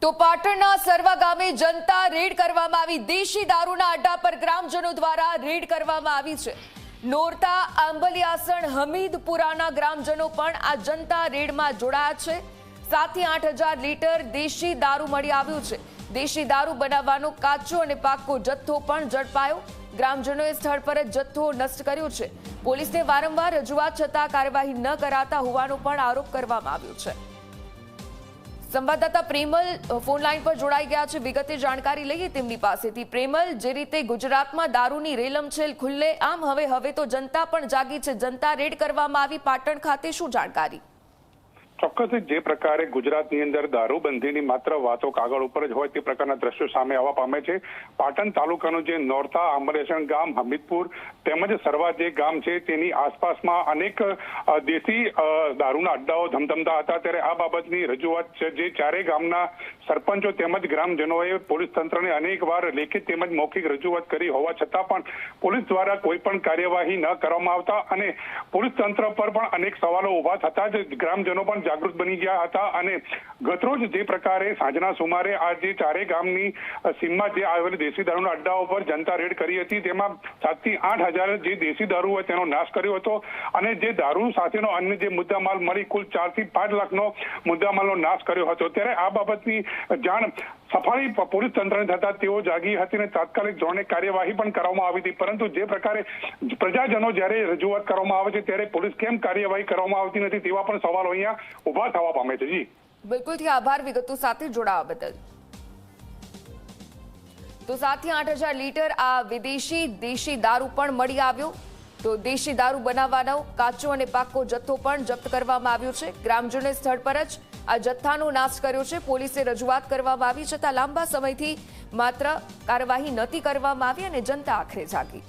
તો પાટણના સરવા ગામે જનતા રેડ કરવામાં આવી। દેશી દારૂના અડ્ડા પર ગ્રામજનો દ્વારા રેડ કરવામાં આવી છે। નોરતા, આંબલિયાસણ, હમીદપુરાના ગ્રામજનો પણ આ જનતા રેડમાં જોડાયા છે। 7 થી 8,000 લીટર દેશી દારૂ મળી આવ્યું છે। દેશી દારૂ બનાવવાનો કાચો અને પાકો જથ્થો પણ ઝડપાયો। ગ્રામજનોએ સ્થળ પર જ જથ્થો નષ્ટ કર્યો છે। પોલીસને વારંવાર રજૂઆત છતાં કાર્યવાહી ન કરાતા હોવાનો પણ આરોપ કરવામાં આવ્યો છે। સંવાદદાતા પ્રેમલ ફોન લાઈન પર જોડાઈ ગયા છે। વિગતે જાણકારી લઈએ તેમની પાસેથી। પ્રેમલ, જે રીતે ગુજરાતમાં દારૂની રેલમછેલ ખુલ્લે આમ હવે તો જનતા પણ જાગી છે। જનતા રેડ કરવામાં આવી પાટણ ખાતે, શું જાણકારી? ચોક્કસ જે પ્રકારે ગુજરાતની અંદર દારૂબંધીની માત્ર વાતો કાગળ ઉપર જ હોય તે પ્રકારના દ્રશ્યો સામે આવવા પામે છે। પાટણ તાલુકાનું જે નોરતા, આંબલેસણ ગામ, હમીદપુર તેમજ સરવા જે ગામ છે તેની આસપાસમાં અનેક દેશી દારૂના અડ્ડાઓ ધમધમતા હતા। ત્યારે આ બાબતની રજૂઆત છે જે ચારેય ગામના સરપંચો તેમજ ગ્રામજનોએ પોલીસ તંત્રને અનેકવાર લેખિત તેમજ મૌખિક રજૂઆત કરી હોવા છતાં પણ પોલીસ દ્વારા કોઈ પણ કાર્યવાહી ન કરવામાં આવતા અને પોલીસ તંત્ર પર પણ અનેક સવાલો ઉભા થતા જ ગ્રામજનો પણ જાગૃત બની ગયા હતા। અને ગતરોજ જે પ્રકારે સાંજના સુમારે આ જે ચારેય ગામની સીમમાં જે આવેલી દેશી દારૂના અડ્ડાઓ પર જનતા રેડ કરી હતી, તેમાં 7 થી 8,000 જે દેશી દારૂ હોય તેનો નાશ કર્યો હતો અને જે દારૂ સાથેનો અન્ય જે મુદ્દામાલ મળી કુલ 4 થી 5 લાખનો મુદ્દામાલનો નાશ કર્યો હતો। ત્યારે આ બાબતની જાણ સફાળી પોલીસ તંત્રને થતા તેઓ જાગી હતી અને તાત્કાલિક ધોરણે કાર્યવાહી પણ કરવામાં આવી હતી। પરંતુ જે પ્રકારે પ્રજાજનો જ્યારે રજૂઆત કરવામાં આવે છે ત્યારે પોલીસ કેમ કાર્યવાહી કરવામાં આવતી નથી તેવા પણ સવાલો અહીંયા ઉભા થવા પામે છે। જી બિલકુલથી આભાર વિગતો સાથે જોડાવા બદલ। તો 7 થી 8,000 લીટર આ વિદેશી દેશી દારૂ પણ મળી આવ્યો। તો દેશી દારૂ બનાવવાનો કાચો અને પાકો જથ્થો પણ જપ્ત કરવામાં આવ્યો છે। ગ્રામજનોએ સ્થળ પર જ આ જથ્થાનો નાશ કર્યો છે। પોલીસે રજૂઆત કરવામાં આવી છતાં લાંબા સમયથી માત્ર કાર્યવાહી નહોતી કરવામાં આવી અને જનતા આખરે જાગી।